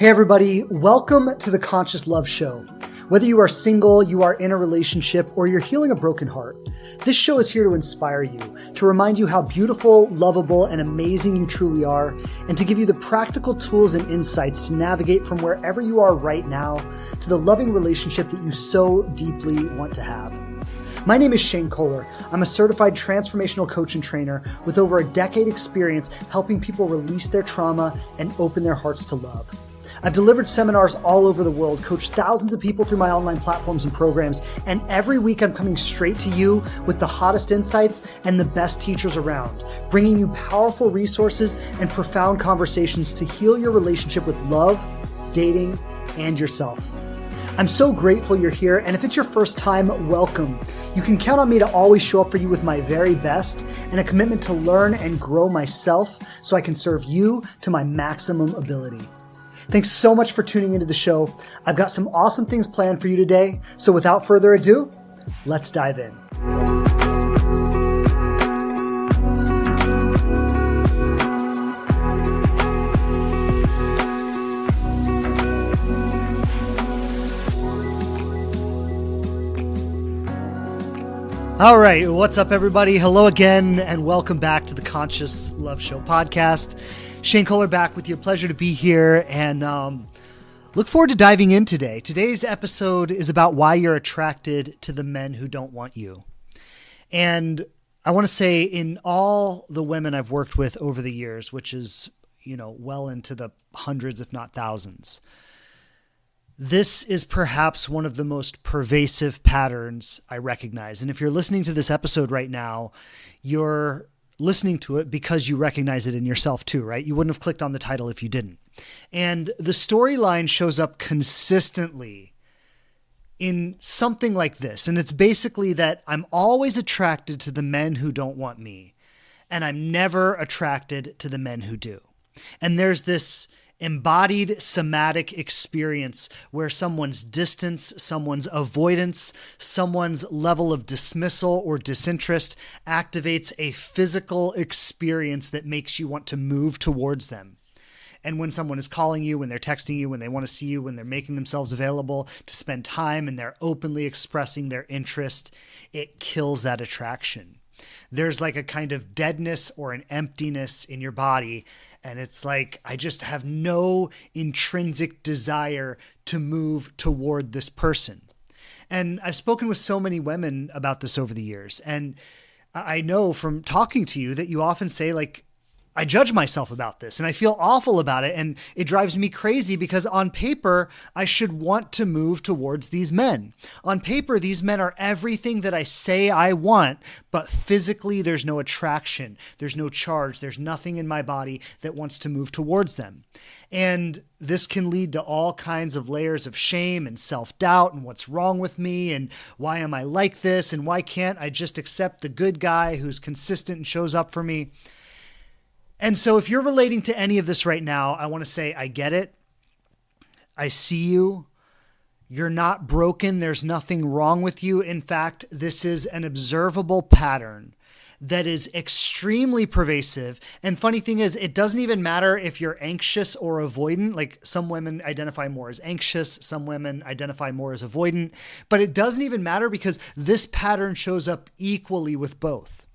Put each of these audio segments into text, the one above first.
Hey everybody, welcome to the Conscious Love Show. Whether you are single, you are in a relationship, or you're healing a broken heart, this show is here to inspire you, to remind you how beautiful, lovable, and amazing you truly are, and to give you the practical tools and insights to navigate from wherever you are right now to the loving relationship that you so deeply want to have. My name is Shane Kohler. I'm a certified transformational coach and trainer with over a decade experience helping people release their trauma and open their hearts to love. I've delivered seminars all over the world, coached thousands of people through my online platforms and programs, and every week I'm coming straight to you with the hottest insights and the best teachers around, bringing you powerful resources and profound conversations to heal your relationship with love, dating, and yourself. I'm so grateful you're here, and if it's your first time, welcome. You can count on me to always show up for you with my very best and a commitment to learn and grow myself so I can serve you to my maximum ability. Thanks so much for tuning into the show. I've got some awesome things planned for you today. So without further ado, let's dive in. All right, what's up everybody? Hello again and welcome back to the Conscious Love Show podcast. Shane Kohler back with you. Pleasure to be here and look forward to diving in today. Today's episode is about why you're attracted to the men who don't want you. And I want to say in all the women I've worked with over the years, which is, well into the hundreds, if not thousands, this is perhaps one of the most pervasive patterns I recognize. And if you're listening to this episode right now, you're listening to it because you recognize it in yourself too, right? You wouldn't have clicked on the title if you didn't. And the storyline shows up consistently in something like this. And it's basically that I'm always attracted to the men who don't want me, and I'm never attracted to the men who do. And there's this embodied somatic experience where someone's distance, someone's avoidance, someone's level of dismissal or disinterest activates a physical experience that makes you want to move towards them. And when someone is calling you, when they're texting you, when they want to see you, when they're making themselves available to spend time and they're openly expressing their interest, it kills that attraction. There's like a kind of deadness or an emptiness in your body. And it's like, I just have no intrinsic desire to move toward this person. And I've spoken with so many women about this over the years. And I know from talking to you that you often say, like, I judge myself about this and I feel awful about it. And it drives me crazy because on paper, I should want to move towards these men. On paper, these men are everything that I say I want, but physically there's no attraction. There's no charge. There's nothing in my body that wants to move towards them. And this can lead to all kinds of layers of shame and self-doubt and what's wrong with me and why am I like this and why can't I just accept the good guy who's consistent and shows up for me. And so if you're relating to any of this right now, I want to say, I get it. I see you. You're not broken. There's nothing wrong with you. In fact, this is an observable pattern that is extremely pervasive. And funny thing is, it doesn't even matter if you're anxious or avoidant. Like some women identify more as anxious, some women identify more as avoidant, but it doesn't even matter because this pattern shows up equally with both.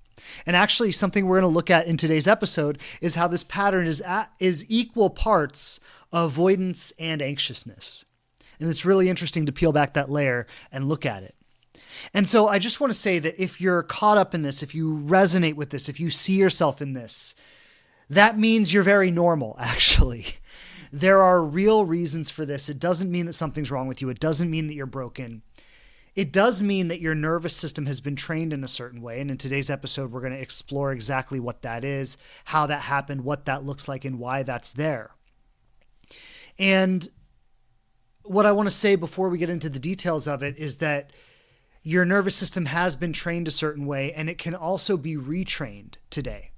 And actually something we're going to look at in today's episode is how this pattern is equal parts avoidance and anxiousness. And it's really interesting to peel back that layer and look at it. And so I just want to say that if you're caught up in this, if you resonate with this, if you see yourself in this, that means you're very normal, actually. There are real reasons for this. It doesn't mean that something's wrong with you. It doesn't mean that you're broken. It does mean that your nervous system has been trained in a certain way. And in today's episode, we're going to explore exactly what that is, how that happened, what that looks like, and why that's there. And what I want to say before we get into the details of it is that your nervous system has been trained a certain way, and it can also be retrained today.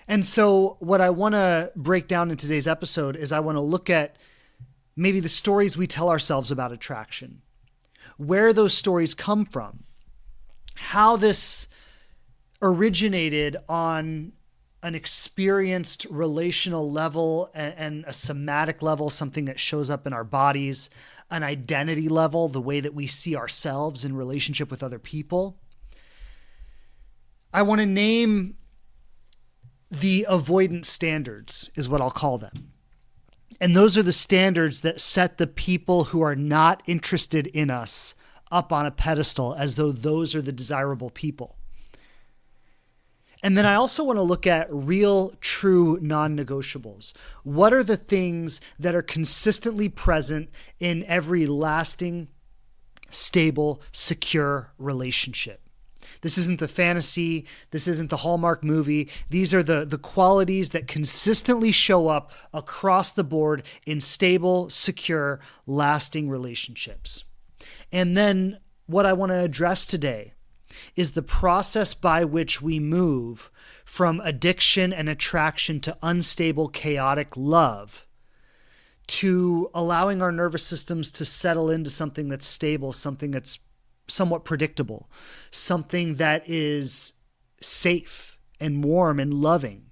And so what I want to break down in today's episode is I want to look at maybe the stories we tell ourselves about attraction, where those stories come from, how this originated on an experienced relational level and a somatic level, something that shows up in our bodies, an identity level, the way that we see ourselves in relationship with other people. I want to name the avoidance standards, is what I'll call them. And those are the standards that set the people who are not interested in us up on a pedestal as though those are the desirable people. And then I also want to look at real, true non-negotiables. What are the things that are consistently present in every lasting, stable, secure relationship? This isn't the fantasy. This isn't the Hallmark movie. These are the qualities that consistently show up across the board in stable, secure, lasting relationships. And then what I want to address today is the process by which we move from addiction and attraction to unstable, chaotic love to allowing our nervous systems to settle into something that's stable, something that's somewhat predictable, something that is safe and warm and loving.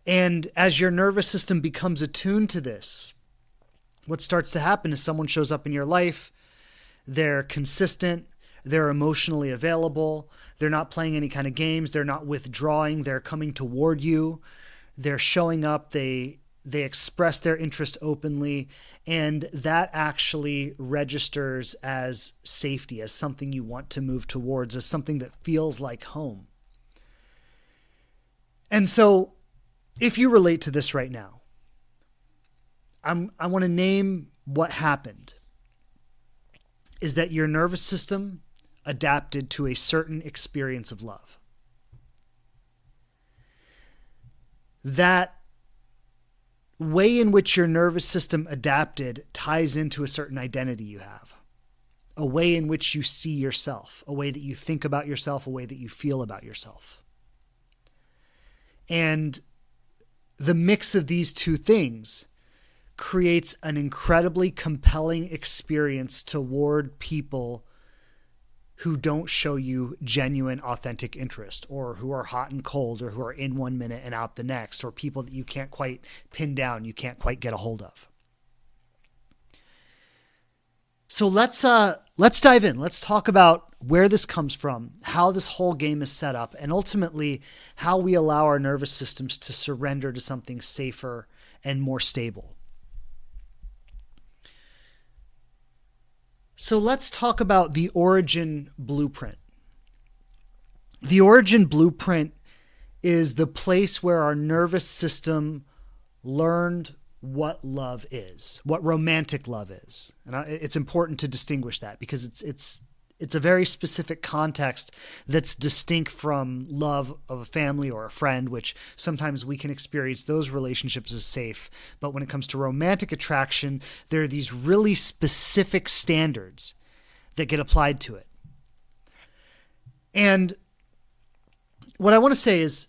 And as your nervous system becomes attuned to this, what starts to happen is someone shows up in your life, they're consistent, they're emotionally available, they're not playing any kind of games, they're not withdrawing, they're coming toward you, they're showing up, they express their interest openly, and that actually registers as safety, as something you want to move towards, as something that feels like home. And so if you relate to this right now, I want to name what happened is that your nervous system adapted to a certain experience of love. That way in which your nervous system adapted ties into a certain identity you have, a way in which you see yourself, a way that you think about yourself, a way that you feel about yourself. And the mix of these two things creates an incredibly compelling experience toward people who don't show you genuine, authentic interest, or who are hot and cold, or who are in 1 minute and out the next, or people that you can't quite pin down, you can't quite get a hold of. So let's dive in. Let's talk about where this comes from, how this whole game is set up, and ultimately how we allow our nervous systems to surrender to something safer and more stable. So let's talk about the origin blueprint. The origin blueprint is the place where our nervous system learned what love is, what romantic love is. And it's important to distinguish that because it's a very specific context that's distinct from love of a family or a friend, which sometimes we can experience those relationships as safe. But when it comes to romantic attraction, there are these really specific standards that get applied to it. And what I want to say is,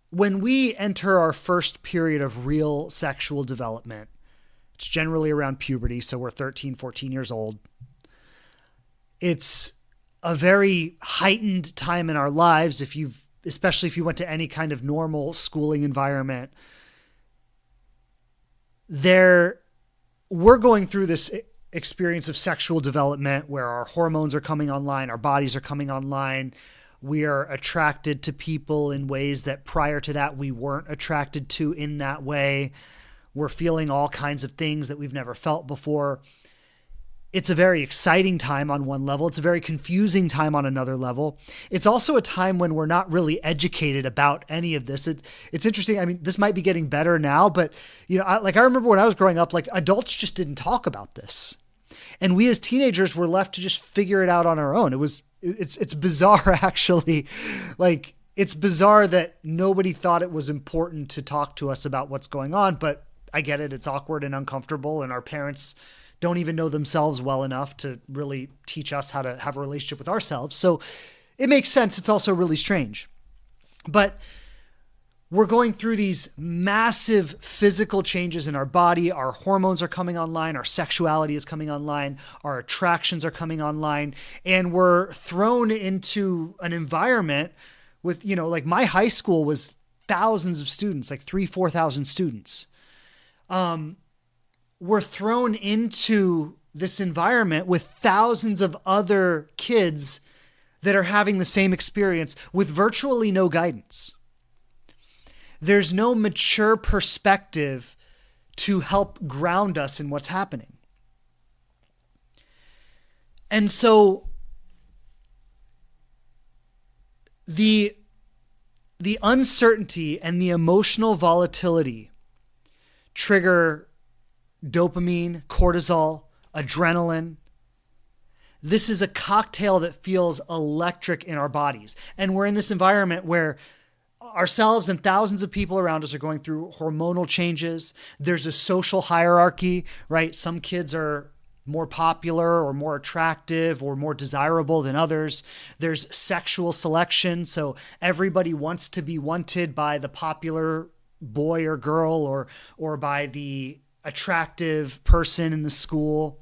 when we enter our first period of real sexual development, it's generally around puberty, so we're 13, 14 years old. It's a very heightened time in our lives, especially if you went to any kind of normal schooling environment. We're going through this experience of sexual development where our hormones are coming online, our bodies are coming online. We are attracted to people in ways that prior to that we weren't attracted to in that way. We're feeling all kinds of things that we've never felt before. It's a very exciting time on one level. It's a very confusing time on another level. It's also a time when we're not really educated about any of this. It's interesting. I mean, this might be getting better now, but I remember when I was growing up, adults just didn't talk about this. And we as teenagers were left to just figure it out on our own. It's bizarre, actually. It's bizarre that nobody thought it was important to talk to us about what's going on, but I get it. It's awkward and uncomfortable, and our parents don't even know themselves well enough to really teach us how to have a relationship with ourselves. So it makes sense. It's also really strange. But we're going through these massive physical changes in our body. Our hormones are coming online. Our sexuality is coming online. Our attractions are coming online. And we're thrown into an environment with, like my high school was thousands of students, like 4,000 students. We're thrown into this environment with thousands of other kids that are having the same experience with virtually no guidance. There's no mature perspective to help ground us in what's happening. And so the uncertainty and the emotional volatility trigger dopamine, cortisol, adrenaline. This is a cocktail that feels electric in our bodies. And we're in this environment where ourselves and thousands of people around us are going through hormonal changes. There's a social hierarchy, right? Some kids are more popular or more attractive or more desirable than others. There's sexual selection. So everybody wants to be wanted by the popular boy or girl or by the attractive person in the school.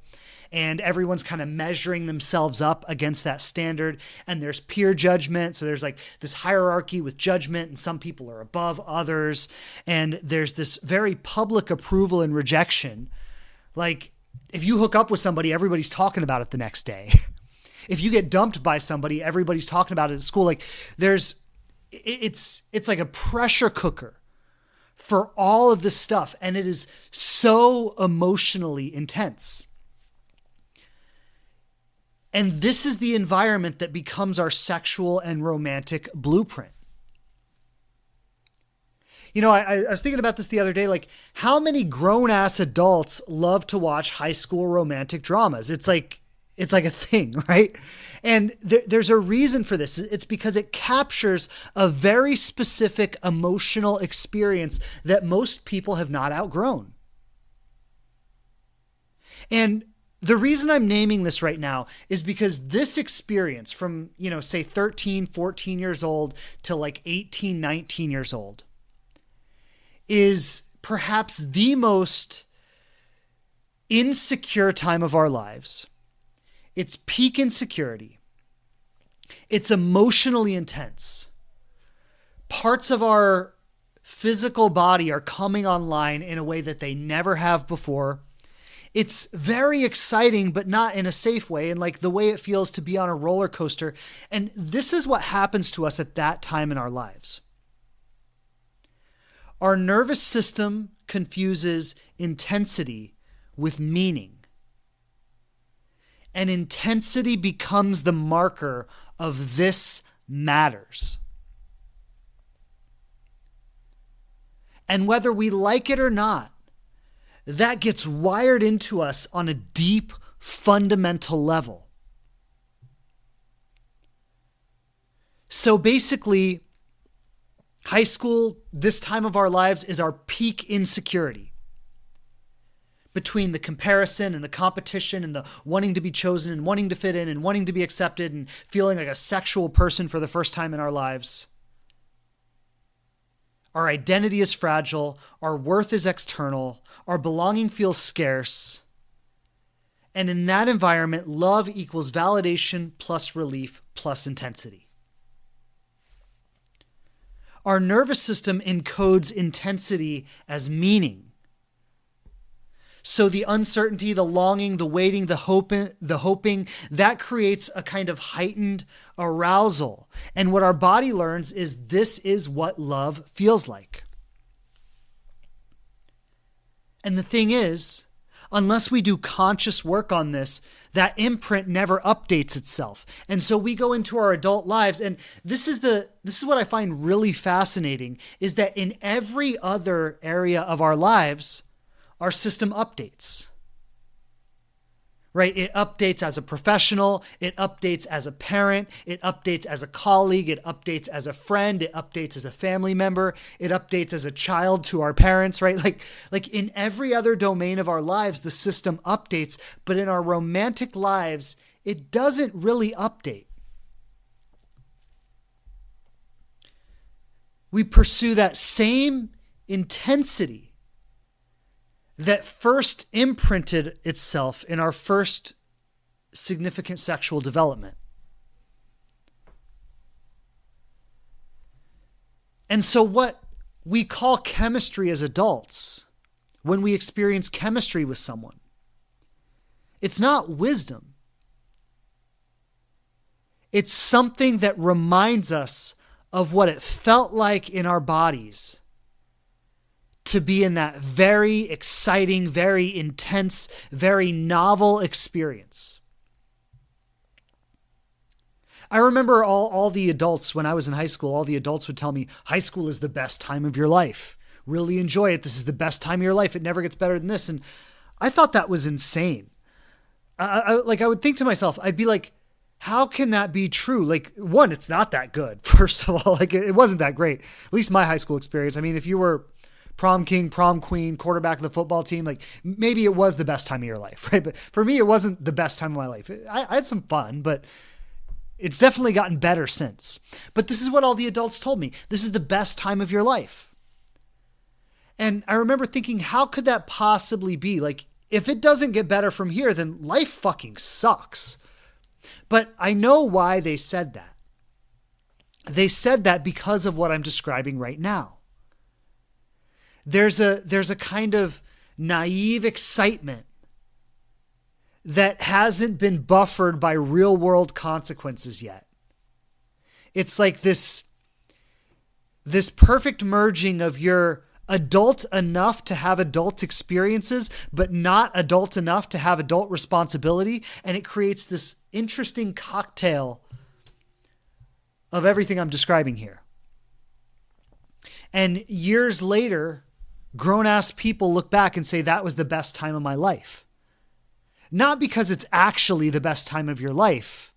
And everyone's kind of measuring themselves up against that standard. And there's peer judgment. So there's like this hierarchy with judgment, and some people are above others. And there's this very public approval and rejection. Like if you hook up with somebody, everybody's talking about it the next day. If you get dumped by somebody, everybody's talking about it at school. Like it's like a pressure cooker for all of this stuff. And it is so emotionally intense. And this is the environment that becomes our sexual and romantic blueprint. I was thinking about this the other day, like how many grown-ass adults love to watch high school romantic dramas? It's like a thing, right? And there's a reason for this. It's because it captures a very specific emotional experience that most people have not outgrown. And the reason I'm naming this right now is because this experience from, say 13, 14 years old to like 18, 19 years old is perhaps the most insecure time of our lives. It's peak insecurity. It's emotionally intense. Parts of our physical body are coming online in a way that they never have before. It's very exciting, but not in a safe way, and like the way it feels to be on a roller coaster. And this is what happens to us at that time in our lives. Our nervous system confuses intensity with meaning. And intensity becomes the marker of this matters. And whether we like it or not, that gets wired into us on a deep, fundamental level. So basically, high school, this time of our lives, is our peak insecurity. Between the comparison and the competition and the wanting to be chosen and wanting to fit in and wanting to be accepted and feeling like a sexual person for the first time in our lives. Our identity is fragile. Our worth is external. Our belonging feels scarce. And in that environment, love equals validation plus relief plus intensity. Our nervous system encodes intensity as meaning. So the uncertainty, the longing, the waiting, the hoping, that creates a kind of heightened arousal. And what our body learns is this is what love feels like. And the thing is, unless we do conscious work on this, that imprint never updates itself. And so we go into our adult lives, and this is what I find really fascinating, is that in every other area of our lives, our system updates, right? It updates as a professional. It updates as a parent. It updates as a colleague. It updates as a friend. It updates as a family member. It updates as a child to our parents, right? Like in every other domain of our lives, the system updates, but in our romantic lives, it doesn't really update. We pursue that same intensity that first imprinted itself in our first significant sexual development. And so what we call chemistry as adults, when we experience chemistry with someone, it's not wisdom. It's something that reminds us of what it felt like in our bodies to be in that very exciting, very intense, very novel experience. I remember all the adults, when I was in high school, all the adults would tell me, high school is the best time of your life. Really enjoy it. This is the best time of your life. It never gets better than this. And I thought that was insane. I would think to myself, I'd be like, how can that be true? Like, one, it's not that good. First of all, like it wasn't that great. At least my high school experience. I mean, if you were prom king, prom queen, quarterback of the football team, like maybe it was the best time of your life, right? But for me, it wasn't the best time of my life. I had some fun, but it's definitely gotten better since. But this is what all the adults told me. This is the best time of your life. And I remember thinking, how could that possibly be? Like, if it doesn't get better from here, then life fucking sucks. But I know why they said that. They said that because of what I'm describing right now. There's a kind of naive excitement that hasn't been buffered by real world consequences yet. It's like this perfect merging of your adult enough to have adult experiences, but not adult enough to have adult responsibility. And it creates this interesting cocktail of everything I'm describing here. And years later, grown-ass people look back and say, that was the best time of my life. Not because it's actually the best time of your life,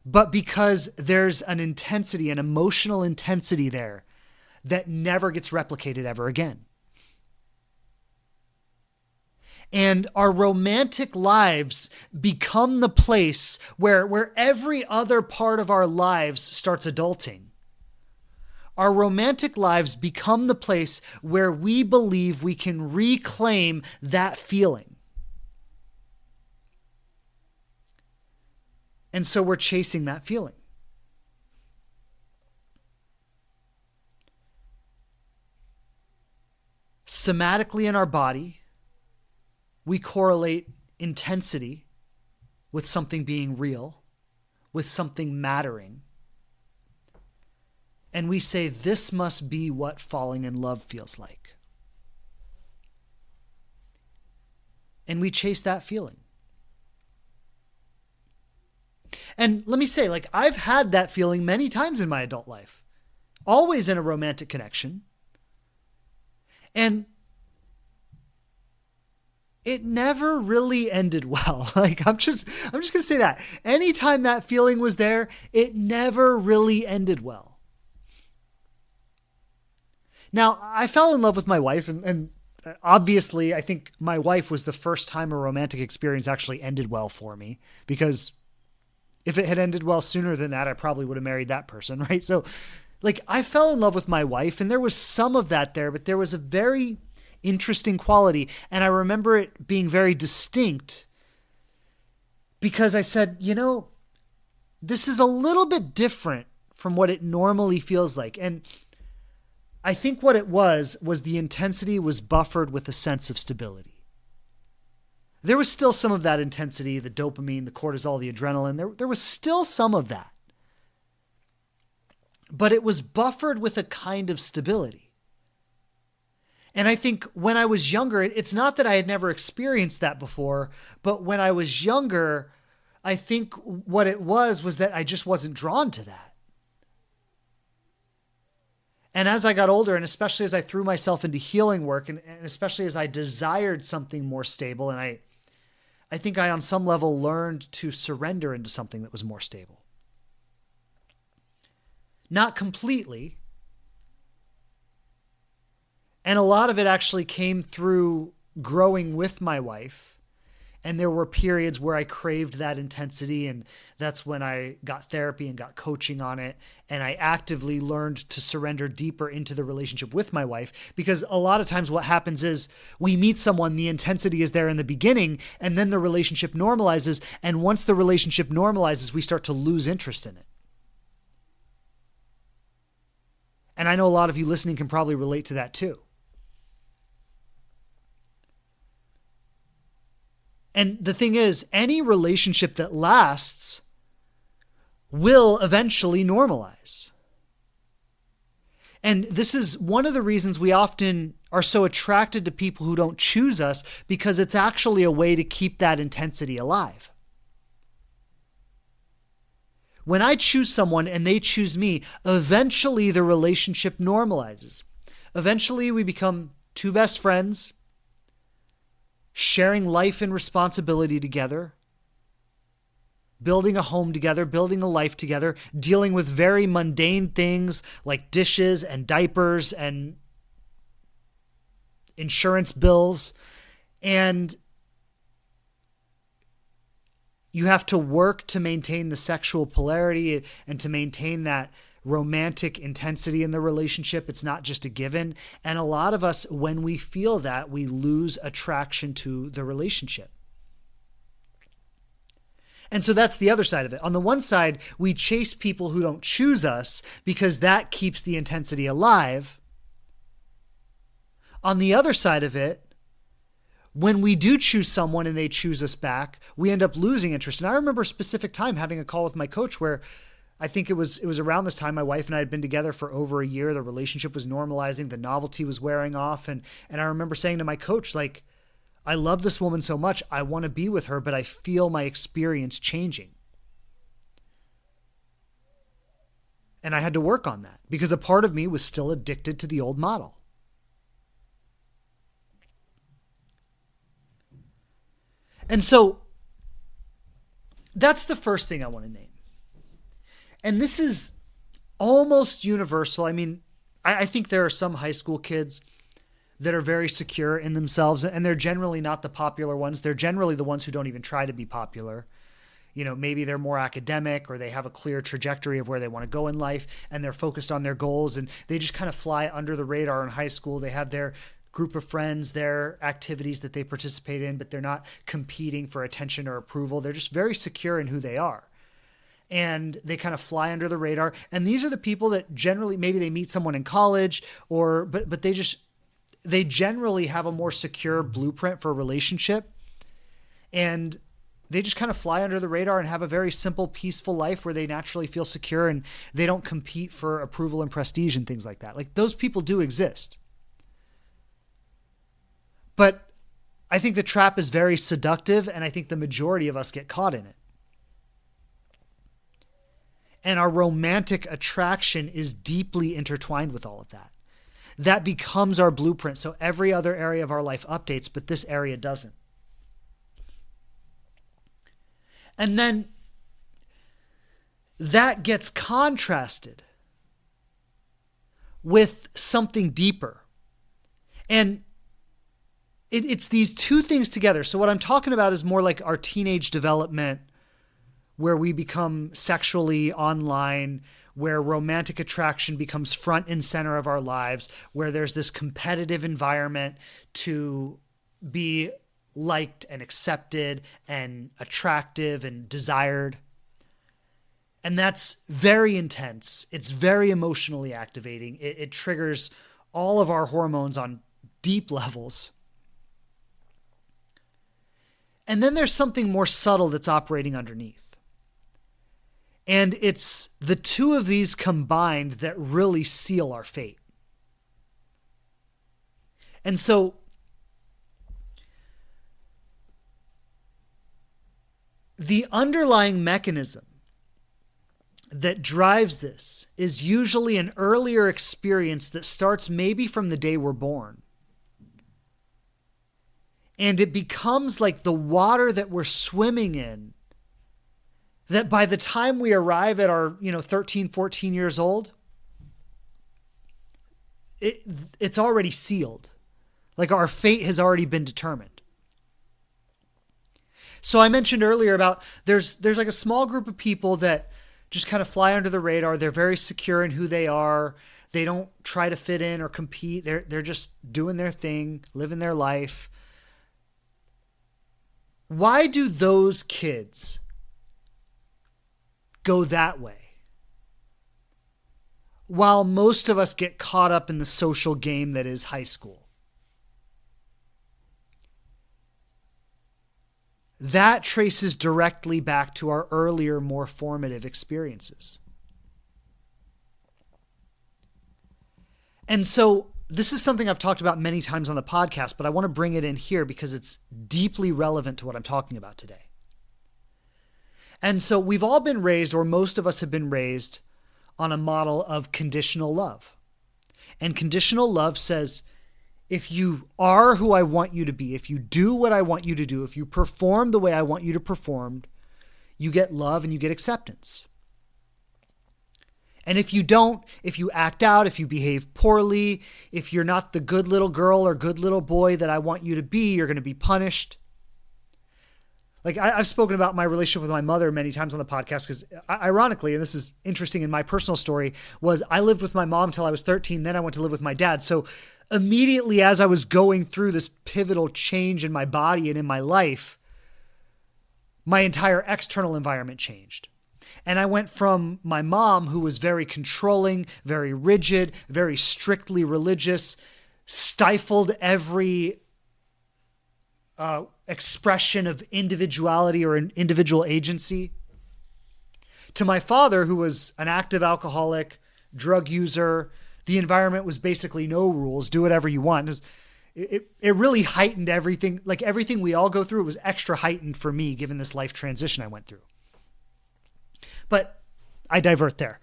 but because there's an intensity, an emotional intensity there that never gets replicated ever again. And our romantic lives become the place where every other part of our lives starts adulting. Our romantic lives become the place where we believe we can reclaim that feeling. And so we're chasing that feeling. Somatically in our body, we correlate intensity with something being real, with something mattering. And we say, this must be what falling in love feels like. And we chase that feeling. And let me say, like, I've had that feeling many times in my adult life, always in a romantic connection. And it never really ended well. Like, I'm just going to say that. Anytime that feeling was there, it never really ended well. Now, I fell in love with my wife, and obviously, I think my wife was the first time a romantic experience actually ended well for me, because if it had ended well sooner than that, I probably would have married that person, right? So, like, I fell in love with my wife, and there was some of that there, but there was a very interesting quality, and I remember it being very distinct because I said, you know, this is a little bit different from what it normally feels like. And I think what it was the intensity was buffered with a sense of stability. There was still some of that intensity, the dopamine, the cortisol, the adrenaline. There was still some of that. But it was buffered with a kind of stability. And I think when I was younger, it's not that I had never experienced that before, but when I was younger, I think what it was that I just wasn't drawn to that. And as I got older, and especially as I threw myself into healing work, and especially as I desired something more stable, and I think I on some level learned to surrender into something that was more stable. Not completely. And a lot of it actually came through growing with my wife. And there were periods where I craved that intensity, and that's when I got therapy and got coaching on it. And I actively learned to surrender deeper into the relationship with my wife, because a lot of times what happens is we meet someone, the intensity is there in the beginning, and then the relationship normalizes. And once the relationship normalizes, we start to lose interest in it. And I know a lot of you listening can probably relate to that too. And the thing is, any relationship that lasts will eventually normalize. And this is one of the reasons we often are so attracted to people who don't choose us, because it's actually a way to keep that intensity alive. When I choose someone and they choose me, eventually the relationship normalizes. Eventually we become two best friends, sharing life and responsibility together, building a home together, building a life together, dealing with very mundane things like dishes and diapers and insurance bills. And you have to work to maintain the sexual polarity and to maintain that romantic intensity in the relationship. It's not just a given. And a lot of us, when we feel that, we lose attraction to the relationship. And so that's the other side of it. On the one side, we chase people who don't choose us because that keeps the intensity alive. On the other side of it, when we do choose someone and they choose us back, we end up losing interest. And I remember a specific time having a call with my coach where I think it was around this time my wife and I had been together for over a year. The relationship was normalizing. The novelty was wearing off. And I remember saying to my coach, like, I love this woman so much. I want to be with her, but I feel my experience changing. And I had to work on that because a part of me was still addicted to the old model. And so that's the first thing I want to name. And this is almost universal. I mean, I think there are some high school kids that are very secure in themselves, and they're generally not the popular ones. They're generally the ones who don't even try to be popular. You know, maybe they're more academic or they have a clear trajectory of where they want to go in life and they're focused on their goals and they just kind of fly under the radar in high school. They have their group of friends, their activities that they participate in, but they're not competing for attention or approval. They're just very secure in who they are. And they kind of fly under the radar. And these are the people that generally, maybe they meet someone in college but they generally have a more secure blueprint for a relationship. And they just kind of fly under the radar and have a very simple, peaceful life where they naturally feel secure and they don't compete for approval and prestige and things like that. Like, those people do exist. But I think the trap is very seductive, and I think the majority of us get caught in it. And our romantic attraction is deeply intertwined with all of that. That becomes our blueprint. So every other area of our life updates, but this area doesn't. And then that gets contrasted with something deeper. And it's these two things together. So what I'm talking about is more like our teenage development, where we become sexually online, where romantic attraction becomes front and center of our lives, where there's this competitive environment to be liked and accepted and attractive and desired. And that's very intense. It's very emotionally activating. It triggers all of our hormones on deep levels. And then there's something more subtle that's operating underneath. And it's the two of these combined that really seal our fate. And so the underlying mechanism that drives this is usually an earlier experience that starts maybe from the day we're born. And it becomes like the water that we're swimming in, that by the time we arrive at our 13, 14 years old, it's already sealed. Like, our fate has already been determined. So I mentioned earlier about there's like a small group of people that just kind of fly under the radar. They're very secure in who they are. They don't try to fit in or compete. They're just doing their thing, living their life. Why do those kids go that way? while most of us get caught up in the social game that is high school. That traces directly back to our earlier, more formative experiences. And so this is something I've talked about many times on the podcast, but I want to bring it in here because it's deeply relevant to what I'm talking about today. And so we've all been raised, or most of us have been raised, on a model of conditional love. And conditional love says, if you are who I want you to be, if you do what I want you to do, if you perform the way I want you to perform, you get love and you get acceptance. And if you don't, if you act out, if you behave poorly, if you're not the good little girl or good little boy that I want you to be, you're going to be punished. Like I've spoken about my relationship with my mother many times on the podcast because ironically, and this is interesting in my personal story, was I lived with my mom till I was 13. Then I went to live with my dad. So immediately as I was going through this pivotal change in my body and in my life, my entire external environment changed. And I went from my mom, who was very controlling, very rigid, very strictly religious, stifled every expression of individuality or an individual agency, to my father, who was an active alcoholic, drug user. The environment was basically no rules, do whatever you want. It really heightened everything. Like everything we all go through, it was extra heightened for me, given this life transition I went through. But I divert there.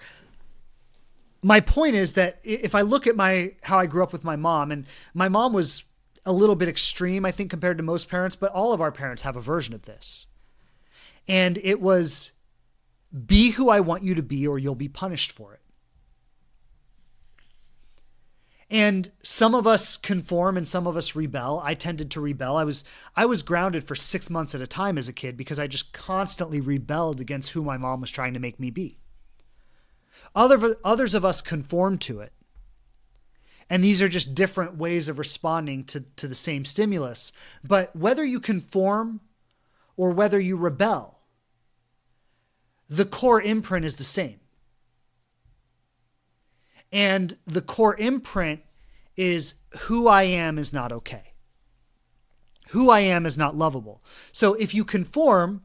My point is that if I look at how I grew up with my mom, and my mom was a little bit extreme, I think, compared to most parents, but all of our parents have a version of this. And it was, be who I want you to be or you'll be punished for it. And some of us conform and some of us rebel. I tended to rebel. I was grounded for 6 months at a time as a kid because I just constantly rebelled against who my mom was trying to make me be. Others of us conform to it. And these are just different ways of responding to the same stimulus. But whether you conform or whether you rebel, the core imprint is the same. And the core imprint is who I am is not okay. Who I am is not lovable. So if you conform,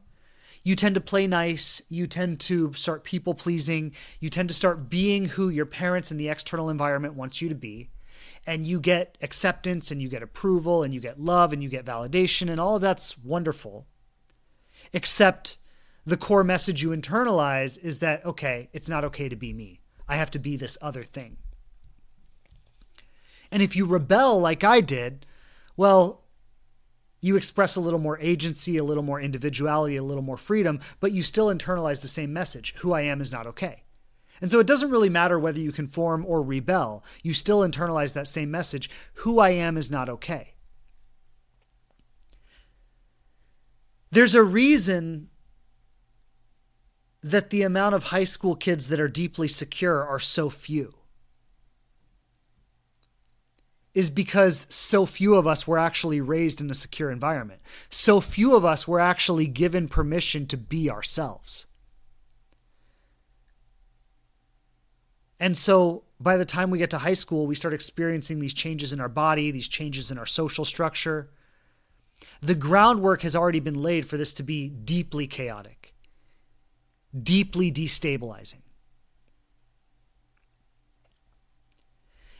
you tend to play nice, you tend to start people pleasing, you tend to start being who your parents and the external environment wants you to be, and you get acceptance and you get approval and you get love and you get validation, and all of that's wonderful. Except the core message you internalize is that, okay, it's not okay to be me. I have to be this other thing. And if you rebel like I did, well, you express a little more agency, a little more individuality, a little more freedom, but you still internalize the same message. Who I am is not okay. And so it doesn't really matter whether you conform or rebel. You still internalize that same message. Who I am is not okay. There's a reason that the amount of high school kids that are deeply secure are so few. Is because so few of us were actually raised in a secure environment. So few of us were actually given permission to be ourselves. And so by the time we get to high school, we start experiencing these changes in our body, these changes in our social structure. The groundwork has already been laid for this to be deeply chaotic, deeply destabilizing.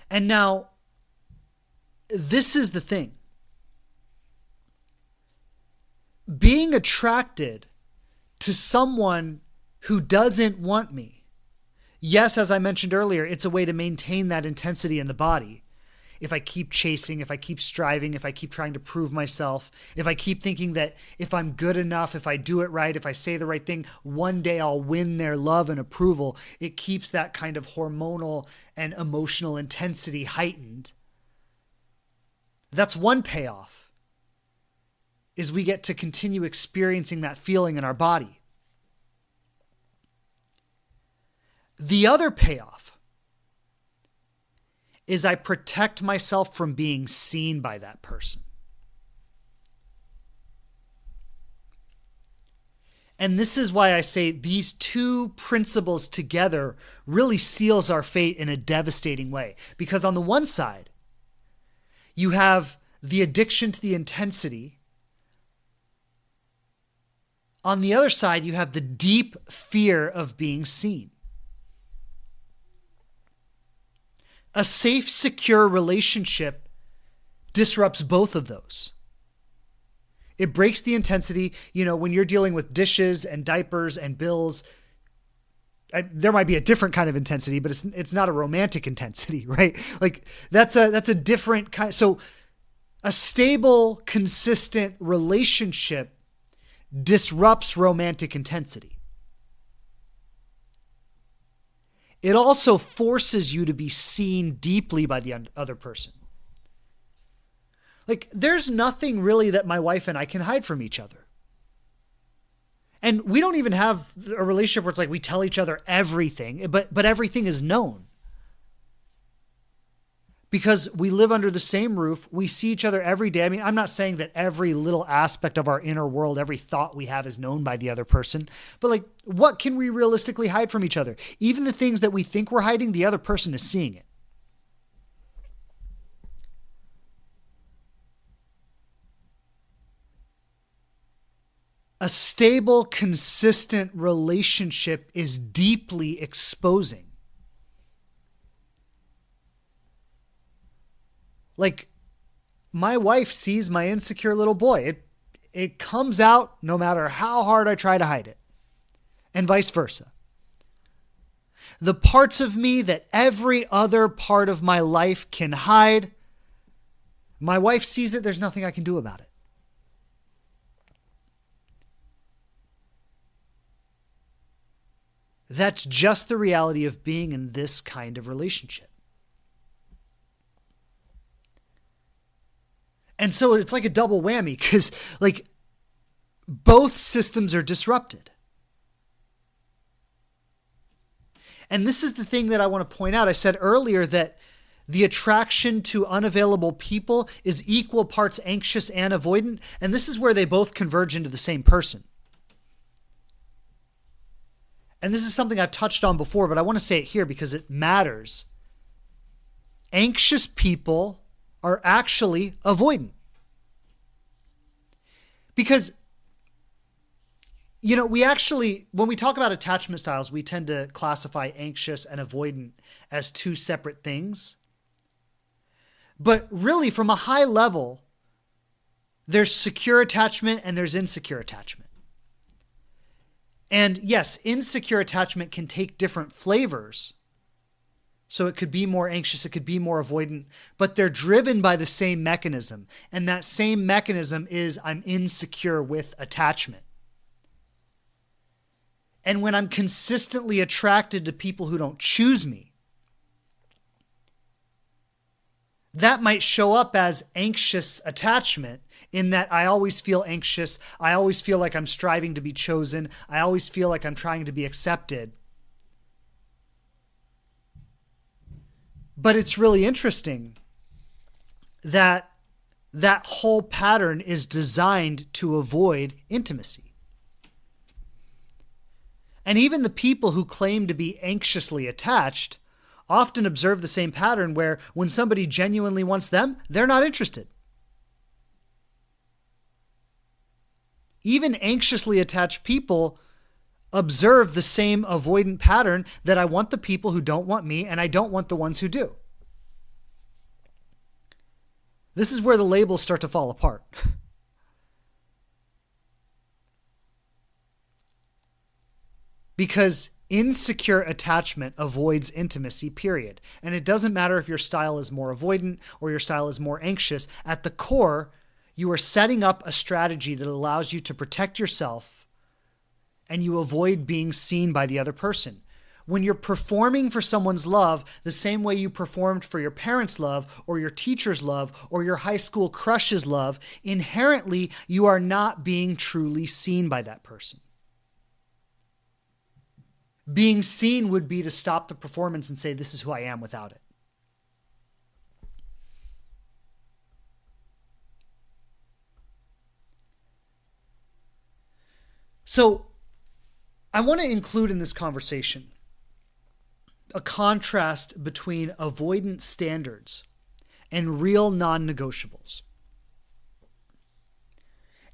And now, this is the thing. Being attracted to someone who doesn't want me. Yes, as I mentioned earlier, it's a way to maintain that intensity in the body. If I keep chasing, if I keep striving, if I keep trying to prove myself, if I keep thinking that if I'm good enough, if I do it right, if I say the right thing, one day I'll win their love and approval, it keeps that kind of hormonal and emotional intensity heightened. That's one payoff, is we get to continue experiencing that feeling in our body. The other payoff is I protect myself from being seen by that person. And this is why I say these two principles together really seals our fate in a devastating way. Because on the one side, you have the addiction to the intensity. On the other side, you have the deep fear of being seen. A safe, secure relationship disrupts both of those. It breaks the intensity. When you're dealing with dishes and diapers and bills, there might be a different kind of intensity, but it's not a romantic intensity, right? Like that's a different kind. So a stable, consistent relationship disrupts romantic intensity. It also forces you to be seen deeply by the other person. Like, there's nothing really that my wife and I can hide from each other. And we don't even have a relationship where it's like we tell each other everything, but everything is known. Because we live under the same roof, we see each other every day. I mean, I'm not saying that every little aspect of our inner world, every thought we have is known by the other person, but like, what can we realistically hide from each other? Even the things that we think we're hiding, the other person is seeing it. A stable, consistent relationship is deeply exposing. Like, my wife sees my insecure little boy. It comes out no matter how hard I try to hide it, and vice versa. The parts of me that every other part of my life can hide, my wife sees it, there's nothing I can do about it. That's just the reality of being in this kind of relationship. And so it's like a double whammy because like both systems are disrupted. And this is the thing that I want to point out. I said earlier that the attraction to unavailable people is equal parts anxious and avoidant. And this is where they both converge into the same person. And this is something I've touched on before, but I want to say it here because it matters. Anxious people are actually avoidant. Because, we actually, when we talk about attachment styles, we tend to classify anxious and avoidant as two separate things. But really, from a high level, there's secure attachment and there's insecure attachment. And yes, insecure attachment can take different flavors. So it could be more anxious, it could be more avoidant, but they're driven by the same mechanism. And that same mechanism is I'm insecure with attachment. And when I'm consistently attracted to people who don't choose me, that might show up as anxious attachment in that I always feel anxious. I always feel like I'm striving to be chosen. I always feel like I'm trying to be accepted. But it's really interesting that that whole pattern is designed to avoid intimacy. And even the people who claim to be anxiously attached often observe the same pattern where when somebody genuinely wants them, they're not interested. Even anxiously attached people observe the same avoidant pattern that I want the people who don't want me and I don't want the ones who do. This is where the labels start to fall apart. Because insecure attachment avoids intimacy, period. And it doesn't matter if your style is more avoidant or your style is more anxious. At the core, you are setting up a strategy that allows you to protect yourself and you avoid being seen by the other person. When you're performing for someone's love the same way you performed for your parents' love or your teacher's love or your high school crush's love, inherently you are not being truly seen by that person. Being seen would be to stop the performance and say, this is who I am without it. So I want to include in this conversation a contrast between avoidant standards and real non-negotiables.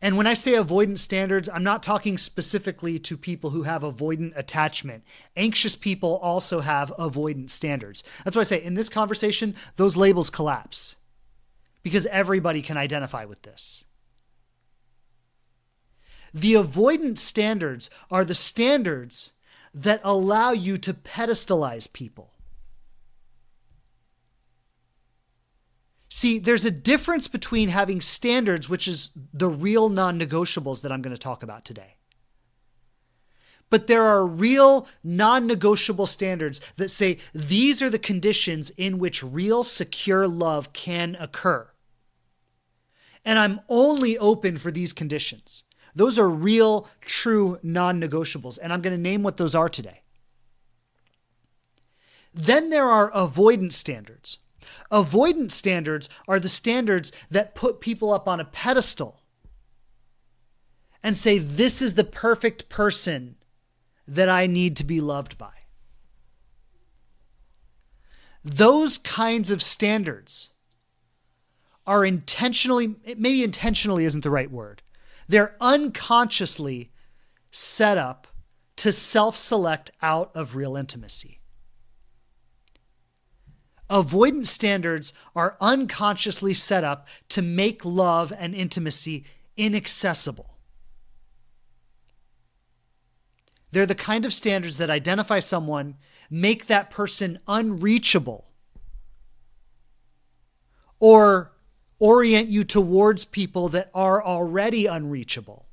And when I say avoidant standards, I'm not talking specifically to people who have avoidant attachment. Anxious people also have avoidant standards. That's why I say in this conversation, those labels collapse because everybody can identify with this. The avoidant standards are the standards that allow you to pedestalize people. See, there's a difference between having standards, which is the real non-negotiables that I'm going to talk about today. But there are real non-negotiable standards that say these are the conditions in which real secure love can occur. And I'm only open for these conditions. Those are real, true non-negotiables. And I'm going to name what those are today. Then there are avoidance standards. Avoidance standards are the standards that put people up on a pedestal and say, this is the perfect person that I need to be loved by. Those kinds of standards are intentionally, maybe intentionally isn't the right word. They're unconsciously set up to self-select out of real intimacy. Avoidant standards are unconsciously set up to make love and intimacy inaccessible. They're the kind of standards that identify someone, make that person unreachable, or orient you towards people that are already unreachable,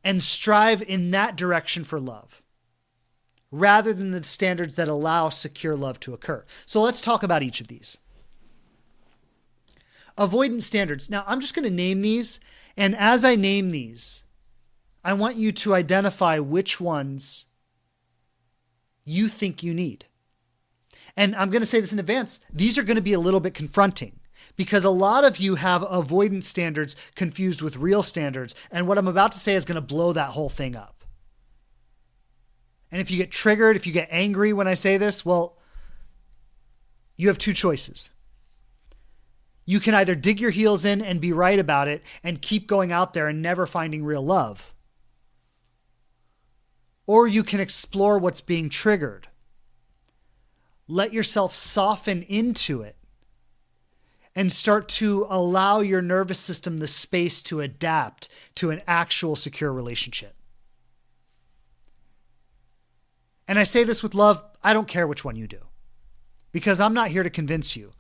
and strive in that direction for love, rather than the standards that allow secure love to occur. So let's talk about each of these. Avoidance standards. Now, I'm just going to name these, and as I name these, I want you to identify which ones you think you need. And I'm going to say this in advance. These are going to be a little bit confronting because a lot of you have avoidance standards confused with real standards, and what I'm about to say is going to blow that whole thing up. And if you get triggered, if you get angry when I say this, well, you have two choices. You can either dig your heels in and be right about it and keep going out there and never finding real love. Or you can explore what's being triggered. Let yourself soften into it and start to allow your nervous system the space to adapt to an actual secure relationship. And I say this with love. I don't care which one you do, because I'm not here to convince you.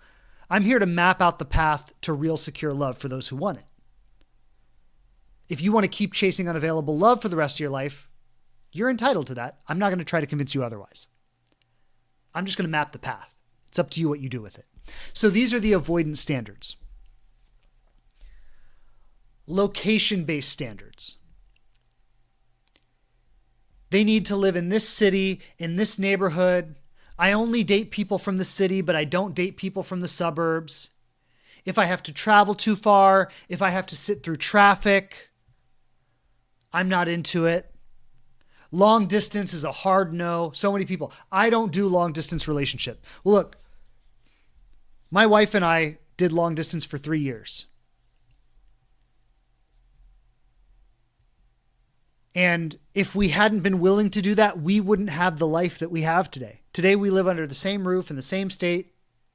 I'm here to map out the path to real secure love for those who want it. If you want to keep chasing unavailable love for the rest of your life, you're entitled to that. I'm not going to try to convince you otherwise. I'm just going to map the path. It's up to you what you do with it. So these are the avoidance standards. Location-based standards. They need to live in this city, in this neighborhood. I only date people from the city, but I don't date people from the suburbs. If I have to travel too far, if I have to sit through traffic, I'm not into it. Long distance is a hard no. So many people, I don't do long distance relationship. Well, look, my wife and I did long distance for 3 years. And if we hadn't been willing to do that, we wouldn't have the life that we have today. Today, we live under the same roof in the same state,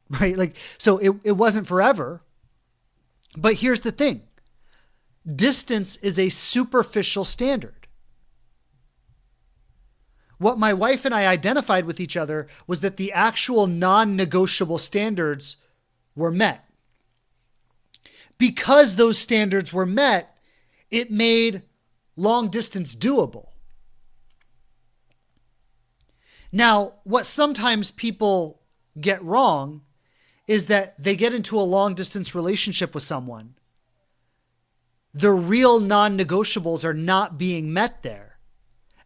right? So it wasn't forever. But here's the thing. Distance is a superficial standard. What my wife and I identified with each other was that the actual non-negotiable standards were met. Because those standards were met, it made long distance doable. Now, what sometimes people get wrong is that they get into a long distance relationship with someone. The real non-negotiables are not being met there.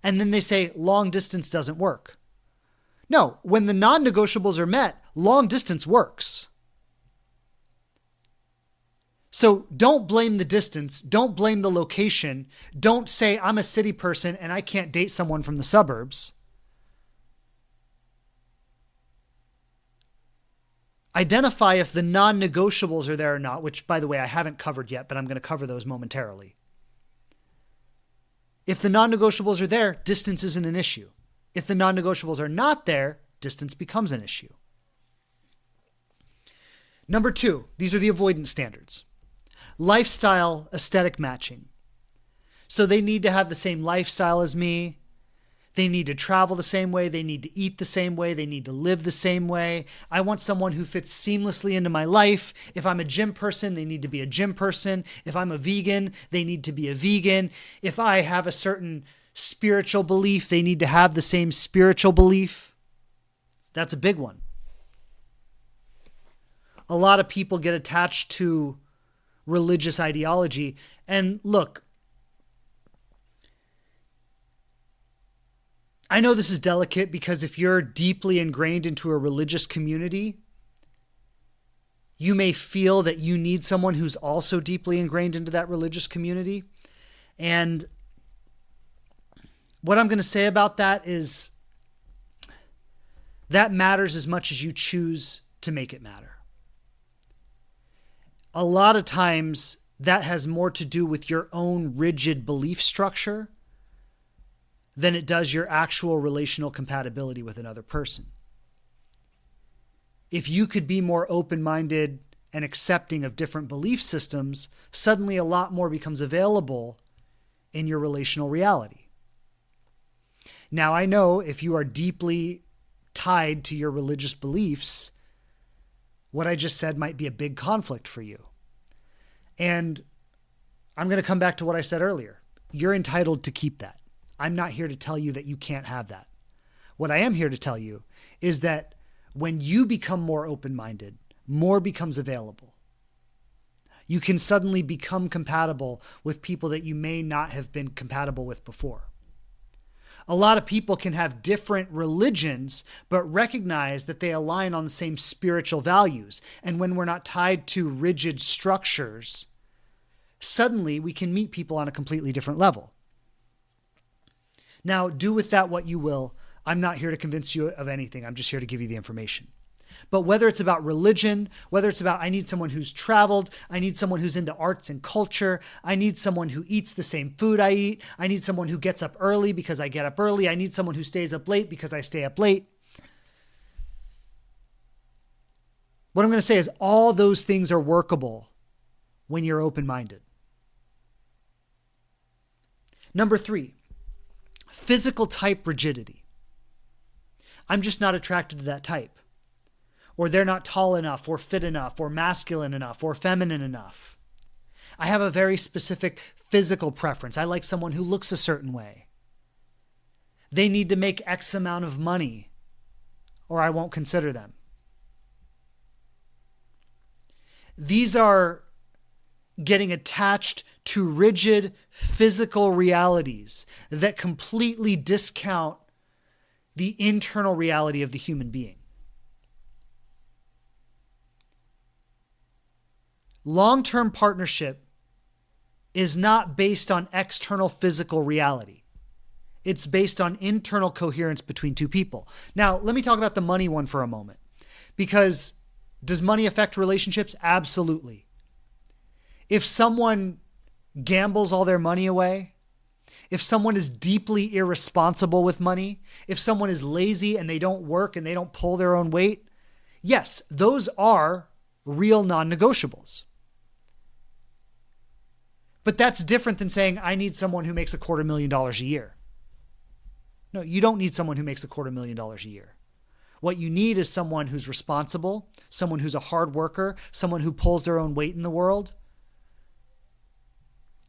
And then they say long distance doesn't work. No, when the non-negotiables are met, long distance works. So don't blame the distance. Don't blame the location. Don't say I'm a city person and I can't date someone from the suburbs. Identify if the non-negotiables are there or not, which, by the way, I haven't covered yet, but I'm going to cover those momentarily. If the non-negotiables are there, distance isn't an issue. If the non-negotiables are not there, distance becomes an issue. Number 2, these are the avoidance standards. Lifestyle aesthetic matching. So they need to have the same lifestyle as me. They need to travel the same way. They need to eat the same way. They need to live the same way. I want someone who fits seamlessly into my life. If I'm a gym person, they need to be a gym person. If I'm a vegan, they need to be a vegan. If I have a certain spiritual belief, they need to have the same spiritual belief. That's a big one. A lot of people get attached to religious ideology. And look, I know this is delicate because if you're deeply ingrained into a religious community, you may feel that you need someone who's also deeply ingrained into that religious community. And what I'm going to say about that is that matters as much as you choose to make it matter. A lot of times that has more to do with your own rigid belief structure than it does your actual relational compatibility with another person. If you could be more open-minded and accepting of different belief systems, suddenly a lot more becomes available in your relational reality. Now, I know if you are deeply tied to your religious beliefs, what I just said might be a big conflict for you. And I'm going to come back to what I said earlier. You're entitled to keep that. I'm not here to tell you that you can't have that. What I am here to tell you is that when you become more open-minded, more becomes available. You can suddenly become compatible with people that you may not have been compatible with before. A lot of people can have different religions, but recognize that they align on the same spiritual values. And when we're not tied to rigid structures, suddenly we can meet people on a completely different level. Now, do with that what you will. I'm not here to convince you of anything. I'm just here to give you the information. But whether it's about religion, whether it's about I need someone who's traveled, I need someone who's into arts and culture, I need someone who eats the same food I eat, I need someone who gets up early because I get up early, I need someone who stays up late because I stay up late. What I'm going to say is all those things are workable when you're open-minded. Number 3. Physical type rigidity. I'm just not attracted to that type. Or they're not tall enough, or fit enough, or masculine enough, or feminine enough. I have a very specific physical preference. I like someone who looks a certain way. They need to make X amount of money, or I won't consider them. These are getting attached to rigid physical realities that completely discount the internal reality of the human being. Long-term partnership is not based on external physical reality. It's based on internal coherence between two people. Now, let me talk about the money one for a moment. Because does money affect relationships? Absolutely. If someone gambles all their money away, if someone is deeply irresponsible with money, if someone is lazy and they don't work and they don't pull their own weight, yes, those are real non-negotiables. But that's different than saying, I need someone who makes $250,000 a year. No, you don't need someone who makes $250,000 a year. What you need is someone who's responsible, someone who's a hard worker, someone who pulls their own weight in the world.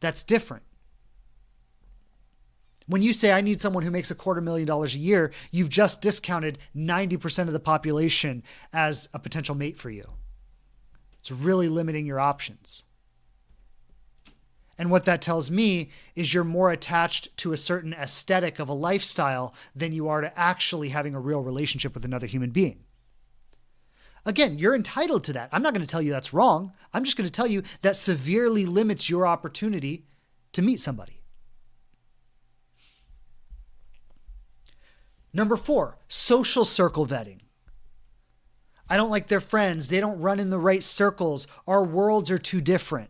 That's different. When you say, I need someone who makes $250,000 a year, you've just discounted 90% of the population as a potential mate for you. It's really limiting your options. And what that tells me is you're more attached to a certain aesthetic of a lifestyle than you are to actually having a real relationship with another human being. Again, you're entitled to that. I'm not going to tell you that's wrong. I'm just going to tell you that severely limits your opportunity to meet somebody. Number 4, social circle vetting. I don't like their friends. They don't run in the right circles. Our worlds are too different.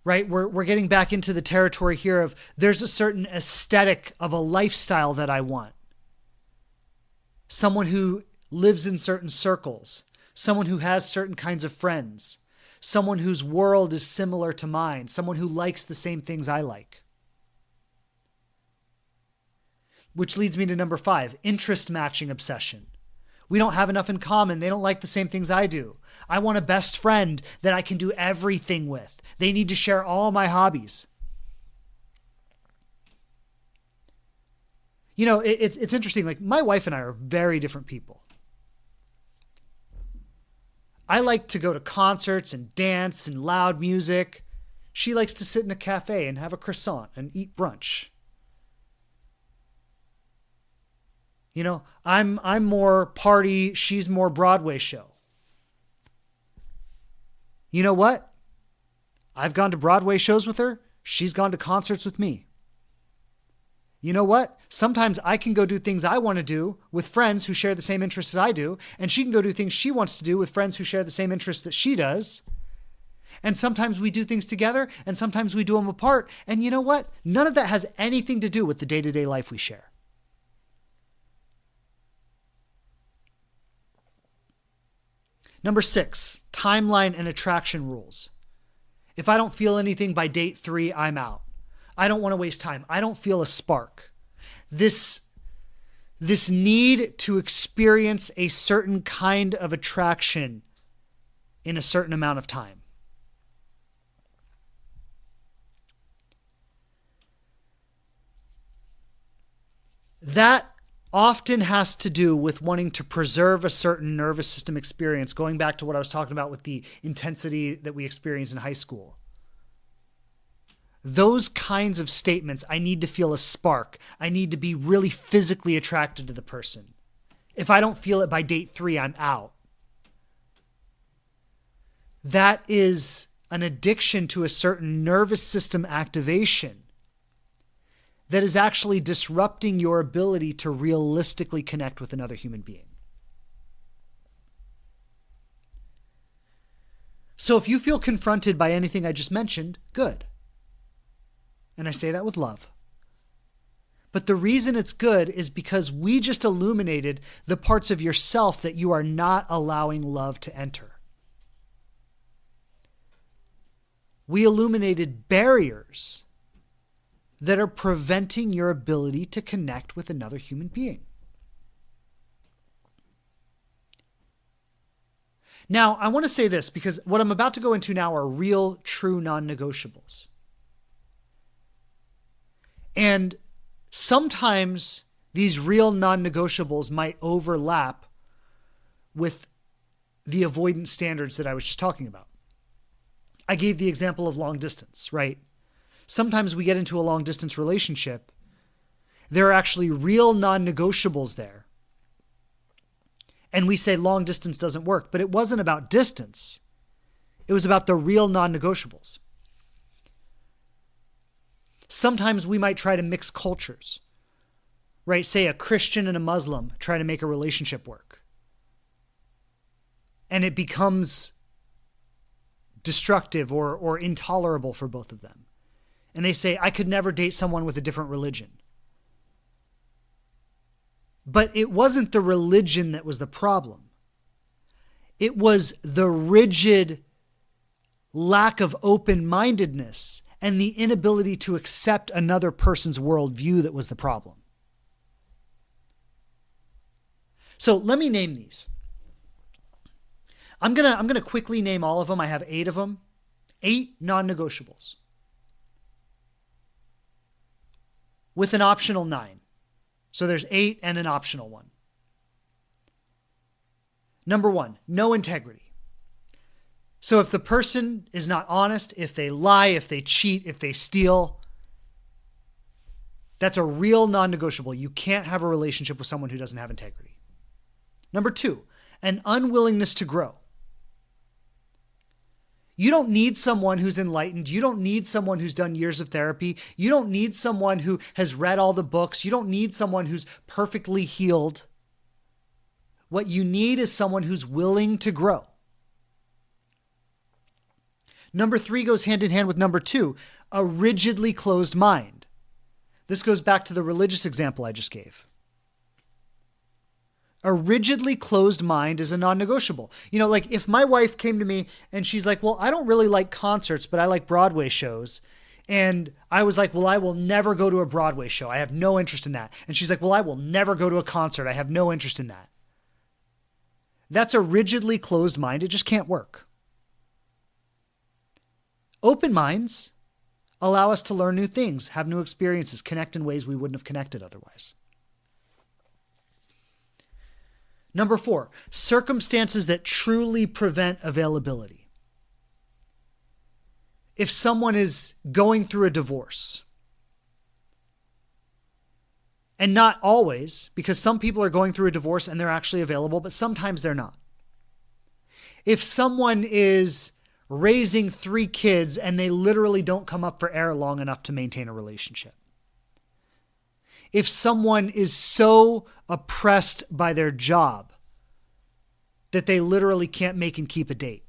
Right? We're getting back into the territory here of there's a certain aesthetic of a lifestyle that I want. Someone who lives in certain circles. Someone who has certain kinds of friends. Someone whose world is similar to mine. Someone who likes the same things I like. Which leads me to number 5, interest matching obsession. We don't have enough in common. They don't like the same things I do. I want a best friend that I can do everything with. They need to share all my hobbies. You know, it's interesting. Like, my wife and I are very different people. I like to go to concerts and dance and loud music. She likes to sit in a cafe and have a croissant and eat brunch. You know, I'm more party, she's more Broadway show. You know what? I've gone to Broadway shows with her. She's gone to concerts with me. You know what? Sometimes I can go do things I want to do with friends who share the same interests as I do, and she can go do things she wants to do with friends who share the same interests that she does. And sometimes we do things together, and sometimes we do them apart. And you know what? None of that has anything to do with the day-to-day life we share. Number 6, timeline and attraction rules. If I don't feel anything by date 3, I'm out. I don't want to waste time. I don't feel a spark. This need to experience a certain kind of attraction in a certain amount of time. That often has to do with wanting to preserve a certain nervous system experience, going back to what I was talking about with the intensity that we experienced in high school. Those kinds of statements, I need to feel a spark. I need to be really physically attracted to the person. If I don't feel it by date 3, I'm out. That is an addiction to a certain nervous system activation that is actually disrupting your ability to realistically connect with another human being. So if you feel confronted by anything I just mentioned, good. And I say that with love. But the reason it's good is because we just illuminated the parts of yourself that you are not allowing love to enter. We illuminated barriers that are preventing your ability to connect with another human being. Now, I want to say this because what I'm about to go into now are real, true non-negotiables. And sometimes these real non-negotiables might overlap with the avoidance standards that I was just talking about. I gave the example of long distance, right? Sometimes we get into a long distance relationship. There are actually real non-negotiables there. And we say long distance doesn't work, but it wasn't about distance. It was about the real non-negotiables. Sometimes we might try to mix cultures, right? Say a Christian and a Muslim try to make a relationship work. And it becomes destructive or intolerable for both of them. And they say, I could never date someone with a different religion. But it wasn't the religion that was the problem. It was the rigid lack of open-mindedness and the inability to accept another person's worldview that was the problem. So let me name these. I'm gonna quickly name all of them. I have 8 of them. 8 non-negotiables. With an optional 9. So there's 8 and an optional 1. Number 1, no integrity. So if the person is not honest, if they lie, if they cheat, if they steal, That's a real non-negotiable. You can't have a relationship with someone who doesn't have integrity. Number 2, an unwillingness to grow. You don't need someone who's enlightened. You don't need someone who's done years of therapy. You don't need someone who has read all the books. You don't need someone who's perfectly healed. What you need is someone who's willing to grow. Number 3 goes hand in hand with number 2, a rigidly closed mind. This goes back to the religious example I just gave. A rigidly closed mind is a non-negotiable. Like if my wife came to me and she's like, well, I don't really like concerts, but I like Broadway shows. And I was like, well, I will never go to a Broadway show. I have no interest in that. And she's like, well, I will never go to a concert. I have no interest in that. That's a rigidly closed mind. It just can't work. Open minds allow us to learn new things, have new experiences, connect in ways we wouldn't have connected otherwise. Number 4, circumstances that truly prevent availability. If someone is going through a divorce, and not always, because some people are going through a divorce and they're actually available, but sometimes they're not. If someone is raising 3 kids and they literally don't come up for air long enough to maintain a relationship. If someone is so oppressed by their job that they literally can't make and keep a date.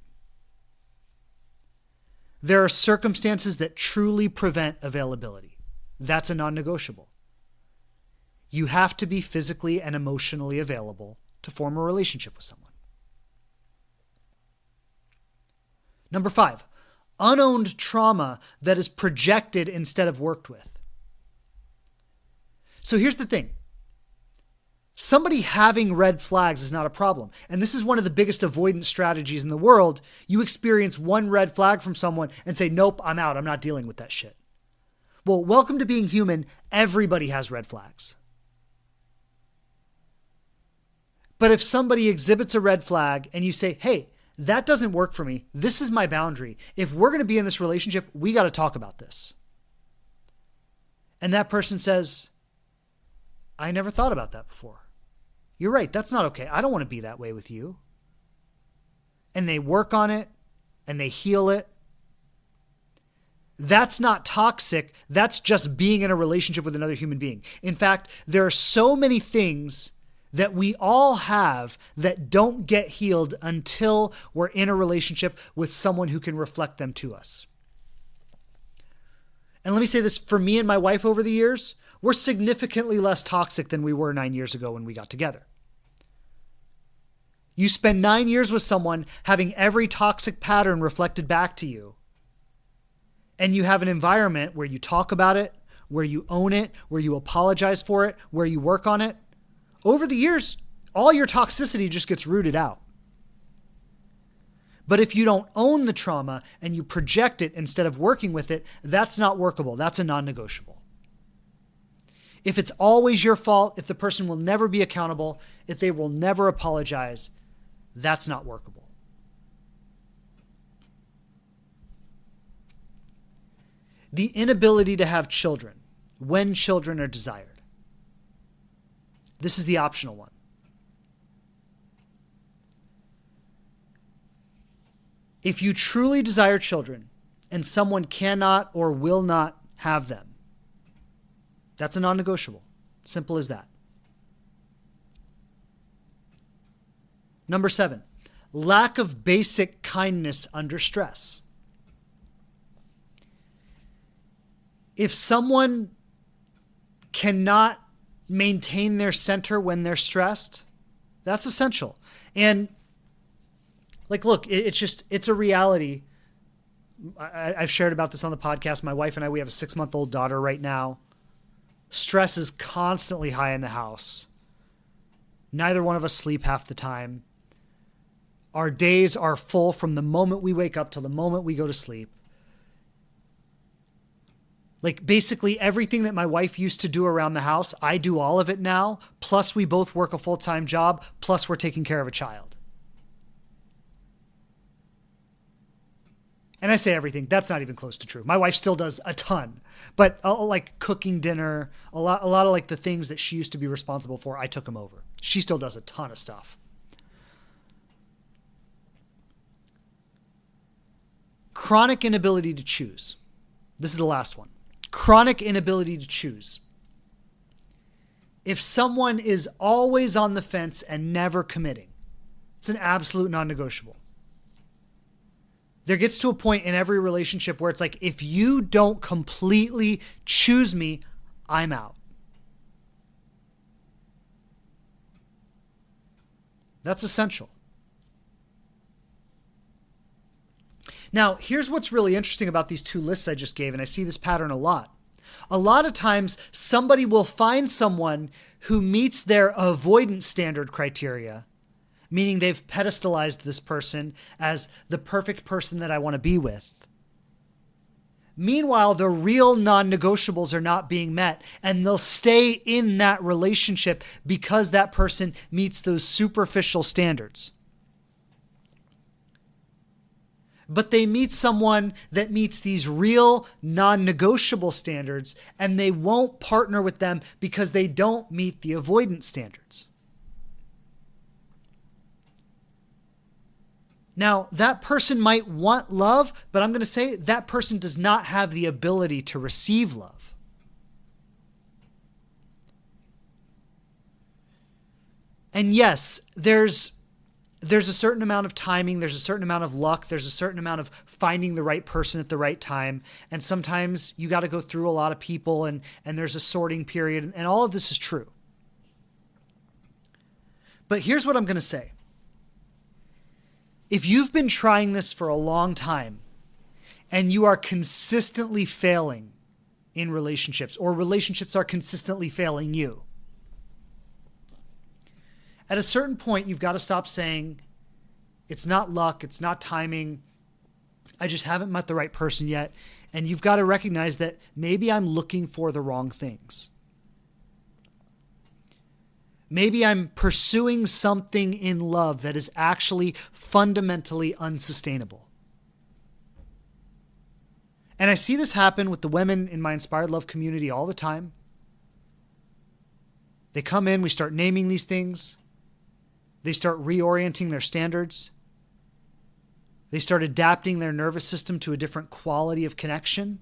There are circumstances that truly prevent availability. That's a non-negotiable. You have to be physically and emotionally available to form a relationship with someone. Number 5, unowned trauma that is projected instead of worked with. So here's the thing. Somebody having red flags is not a problem. And this is one of the biggest avoidance strategies in the world. You experience one red flag from someone and say, nope, I'm out. I'm not dealing with that shit. Well, welcome to being human. Everybody has red flags. But if somebody exhibits a red flag and you say, hey, that doesn't work for me. This is my boundary. If we're going to be in this relationship, we got to talk about this. And that person says, I never thought about that before. You're right. That's not okay. I don't want to be that way with you. And they work on it and they heal it. That's not toxic. That's just being in a relationship with another human being. In fact, there are so many things that we all have that don't get healed until we're in a relationship with someone who can reflect them to us. And let me say this, for me and my wife over the years, we're significantly less toxic than we were 9 years ago when we got together. You spend 9 years with someone having every toxic pattern reflected back to you. And you have an environment where you talk about it, where you own it, where you apologize for it, where you work on it. Over the years, all your toxicity just gets rooted out. But if you don't own the trauma and you project it instead of working with it, that's not workable. That's a non-negotiable. If it's always your fault, if the person will never be accountable, if they will never apologize, that's not workable. The inability to have children when children are desired. This is the optional one. If you truly desire children and someone cannot or will not have them, that's a non-negotiable. Simple as that. Number 7, lack of basic kindness under stress. If someone cannot maintain their center when they're stressed, that's essential. And look, it's a reality. I've shared about this on the podcast. My wife and I, we have a 6-month-old daughter right now. Stress is constantly high in the house. Neither one of us sleep half the time. Our days are full from the moment we wake up till the moment we go to sleep. Basically everything that my wife used to do around the house, I do all of it now. Plus we both work a full-time job. Plus we're taking care of a child. And I say everything. That's not even close to true. My wife still does a ton, but like cooking dinner, a lot of like the things that she used to be responsible for, I took them over. She still does a ton of stuff. Chronic inability to choose. This is the last one. Chronic inability to choose. If someone is always on the fence and never committing, it's an absolute non-negotiable. There gets to a point in every relationship where it's like, if you don't completely choose me, I'm out. That's essential. Now, here's what's really interesting about these two lists I just gave, and I see this pattern a lot. A lot of times, somebody will find someone who meets their avoidance standard criteria, meaning they've pedestalized this person as the perfect person that I want to be with. Meanwhile, the real non-negotiables are not being met, and they'll stay in that relationship because that person meets those superficial standards. But they meet someone that meets these real non-negotiable standards, and they won't partner with them because they don't meet the avoidance standards. Now, that person might want love, but I'm going to say that person does not have the ability to receive love. And yes, there's a certain amount of timing, there's a certain amount of luck, there's a certain amount of finding the right person at the right time. And sometimes you got to go through a lot of people and there's a sorting period, and all of this is true. But here's what I'm going to say. If you've been trying this for a long time and you are consistently failing in relationships, or relationships are consistently failing you, at a certain point, you've got to stop saying, it's not luck, it's not timing, I just haven't met the right person yet. And you've got to recognize that maybe I'm looking for the wrong things. Maybe I'm pursuing something in love that is actually fundamentally unsustainable. And I see this happen with the women in my Inspired Love community all the time. They come in, we start naming these things. They start reorienting their standards. They start adapting their nervous system to a different quality of connection.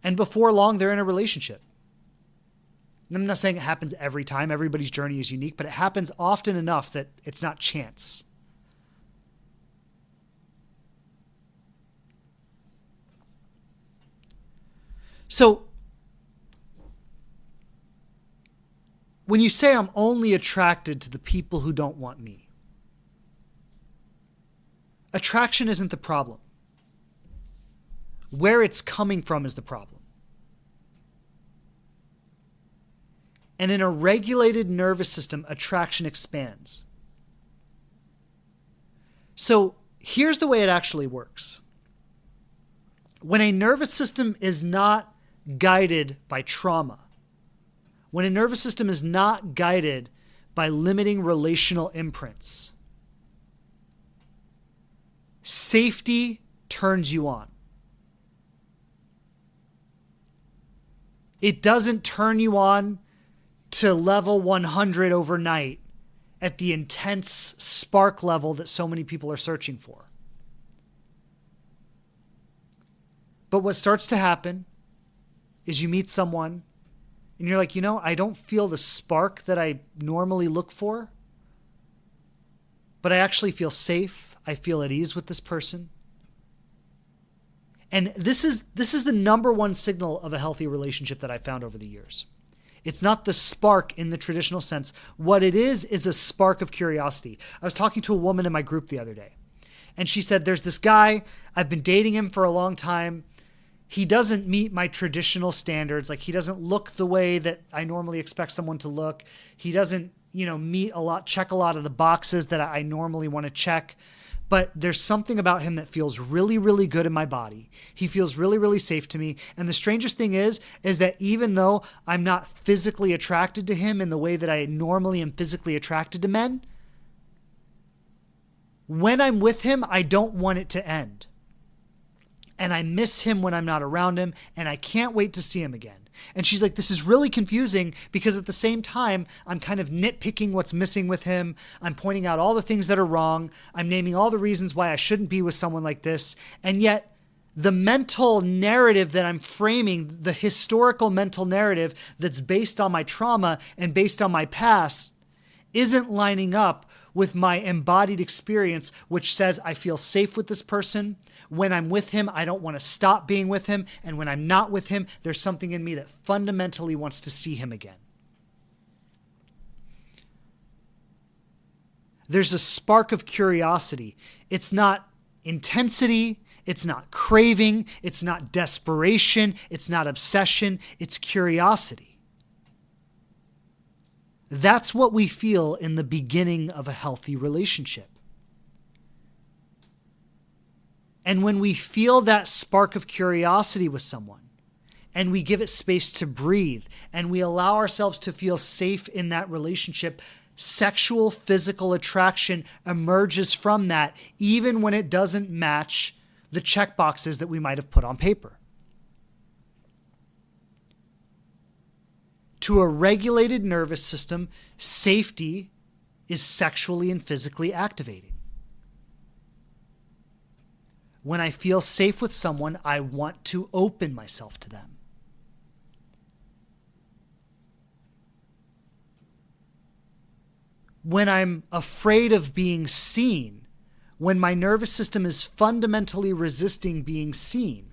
And before long, they're in a relationship. I'm not saying it happens every time. Everybody's journey is unique, but it happens often enough that it's not chance. So, when you say I'm only attracted to the people who don't want me, attraction isn't the problem. Where it's coming from is the problem. And in a regulated nervous system, attraction expands. So here's the way it actually works. When a nervous system is not guided by trauma, when a nervous system is not guided by limiting relational imprints, safety turns you on. It doesn't turn you on to level 100 overnight at the intense spark level that so many people are searching for. But what starts to happen is you meet someone and you're like, I don't feel the spark that I normally look for, but I actually feel safe. I feel at ease with this person. And this is the number one signal of a healthy relationship that I've found over the years. It's not the spark in the traditional sense. What it is a spark of curiosity. I was talking to a woman in my group the other day, and she said, there's this guy, I've been dating him for a long time. He doesn't meet my traditional standards. Like, he doesn't look the way that I normally expect someone to look. He doesn't, check a lot of the boxes that I normally want to check. But there's something about him that feels really, really good in my body. He feels really, really safe to me. And the strangest thing is that even though I'm not physically attracted to him in the way that I normally am physically attracted to men, When I'm with him, I don't want it to end. And I miss him when I'm not around him, and I can't wait to see him again. And she's like, this is really confusing because at the same time, I'm kind of nitpicking what's missing with him. I'm pointing out all the things that are wrong. I'm naming all the reasons why I shouldn't be with someone like this. And yet the mental narrative that I'm framing, the historical mental narrative that's based on my trauma and based on my past, isn't lining up with my embodied experience, which says I feel safe with this person. When I'm with him, I don't want to stop being with him. And when I'm not with him, there's something in me that fundamentally wants to see him again. There's a spark of curiosity. It's not intensity. It's not craving. It's not desperation. It's not obsession. It's curiosity. That's what we feel in the beginning of a healthy relationship. And when we feel that spark of curiosity with someone, and we give it space to breathe, and we allow ourselves to feel safe in that relationship, sexual, physical attraction emerges from that, even when it doesn't match the checkboxes that we might have put on paper. To a regulated nervous system, safety is sexually and physically activating. When I feel safe with someone, I want to open myself to them. When I'm afraid of being seen, when my nervous system is fundamentally resisting being seen,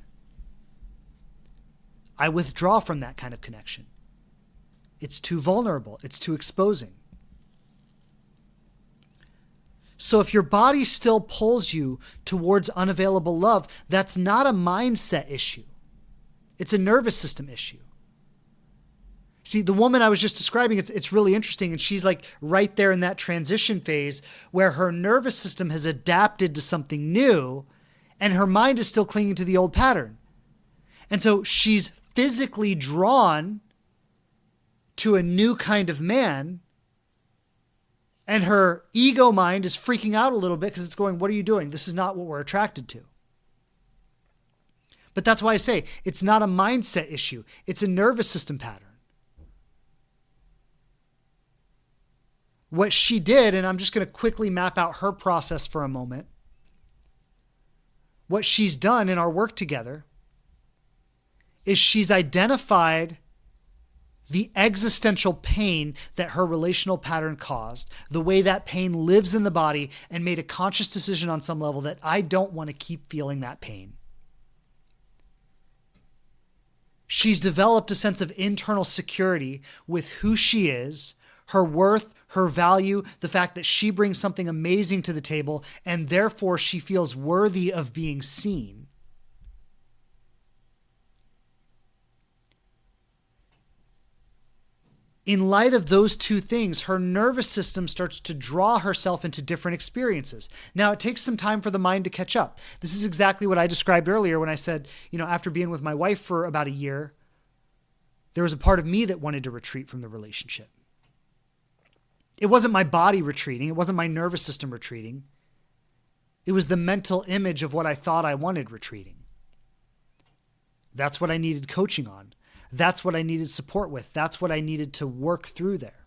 I withdraw from that kind of connection. It's too vulnerable. It's too exposing. So if your body still pulls you towards unavailable love, that's not a mindset issue. It's a nervous system issue. See, the woman I was just describing, it's really interesting. And she's like right there in that transition phase where her nervous system has adapted to something new and her mind is still clinging to the old pattern. And so she's physically drawn to a new kind of man, and her ego mind is freaking out a little bit because it's going, what are you doing? This is not what we're attracted to. But that's why I say it's not a mindset issue. It's a nervous system pattern. What she did, and I'm just going to quickly map out her process for a moment. What she's done in our work together is she's identified the existential pain that her relational pattern caused, the way that pain lives in the body, and made a conscious decision on some level that I don't want to keep feeling that pain. She's developed a sense of internal security with who she is, her worth, her value, the fact that she brings something amazing to the table, and therefore she feels worthy of being seen. In light of those two things, her nervous system starts to draw herself into different experiences. Now, it takes some time for the mind to catch up. This is exactly what I described earlier when I said, after being with my wife for about a year, there was a part of me that wanted to retreat from the relationship. It wasn't my body retreating. It wasn't my nervous system retreating. It was the mental image of what I thought I wanted retreating. That's what I needed coaching on. That's what I needed support with. That's what I needed to work through there.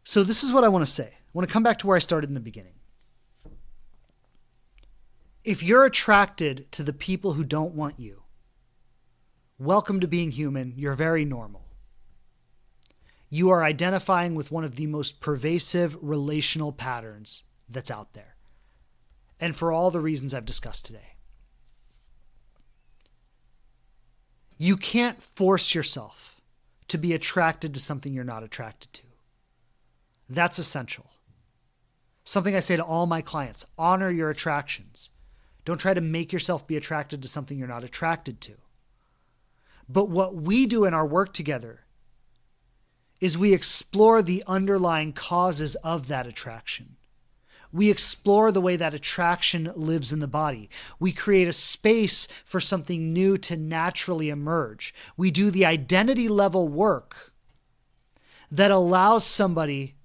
So this is what I want to say. I want to come back to where I started in the beginning. If you're attracted to the people who don't want you, welcome to being human. You're very normal. You are identifying with one of the most pervasive relational patterns that's out there. And for all the reasons I've discussed today. You can't force yourself to be attracted to something you're not attracted to. That's essential. Something I say to all my clients, honor your attractions. Don't try to make yourself be attracted to something you're not attracted to. But what we do in our work together is we explore the underlying causes of that attraction. We explore the way that attraction lives in the body. We create a space for something new to naturally emerge. We do the identity level work that allows somebody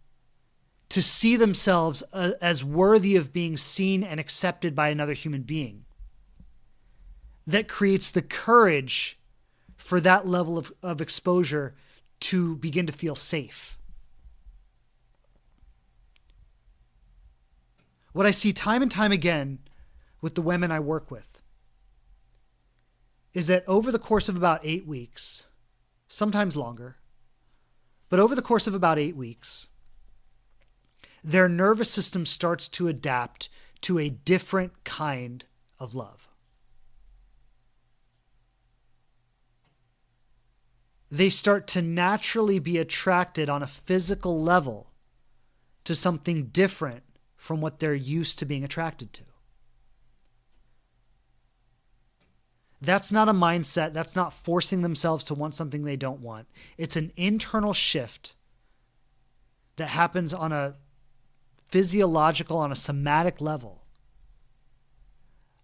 to see themselves as worthy of being seen and accepted by another human being, that creates the courage for that level of exposure to begin to feel safe. What I see time and time again with the women I work with is that over the course of about 8 weeks, sometimes longer, but over the course of about 8 weeks, their nervous system starts to adapt to a different kind of love. They start to naturally be attracted on a physical level to something different from what they're used to being attracted to. That's not a mindset. That's not forcing themselves to want something they don't want. It's an internal shift that happens on a physiological, on a somatic level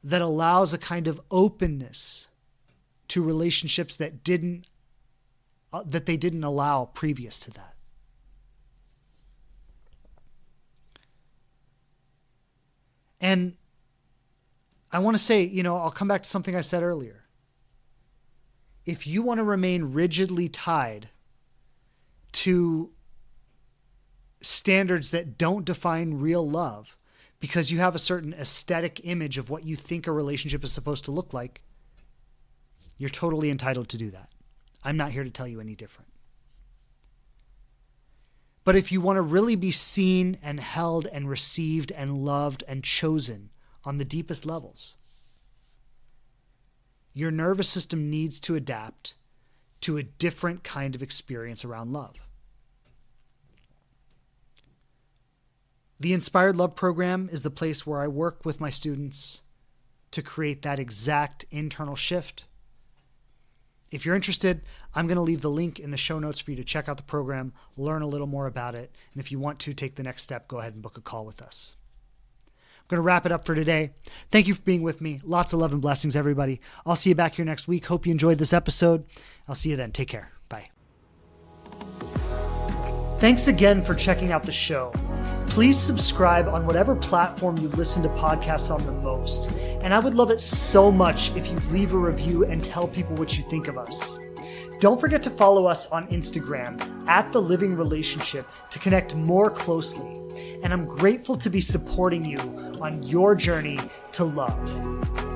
that allows a kind of openness to relationships that they didn't allow previous to that. And I want to say, I'll come back to something I said earlier. If you want to remain rigidly tied to standards that don't define real love because you have a certain aesthetic image of what you think a relationship is supposed to look like, you're totally entitled to do that. I'm not here to tell you any different. But if you want to really be seen and held and received and loved and chosen on the deepest levels, your nervous system needs to adapt to a different kind of experience around love. The Inspired Love Program is the place where I work with my students to create that exact internal shift. If you're interested, I'm going to leave the link in the show notes for you to check out the program, learn a little more about it, and if you want to take the next step, go ahead and book a call with us. I'm going to wrap it up for today. Thank you for being with me. Lots of love and blessings, everybody. I'll see you back here next week. Hope you enjoyed this episode. I'll see you then. Take care. Bye. Thanks again for checking out the show. Please subscribe on whatever platform you listen to podcasts on the most. And I would love it so much if you'd leave a review and tell people what you think of us. Don't forget to follow us on Instagram @TheLivingRelationship to connect more closely. And I'm grateful to be supporting you on your journey to love.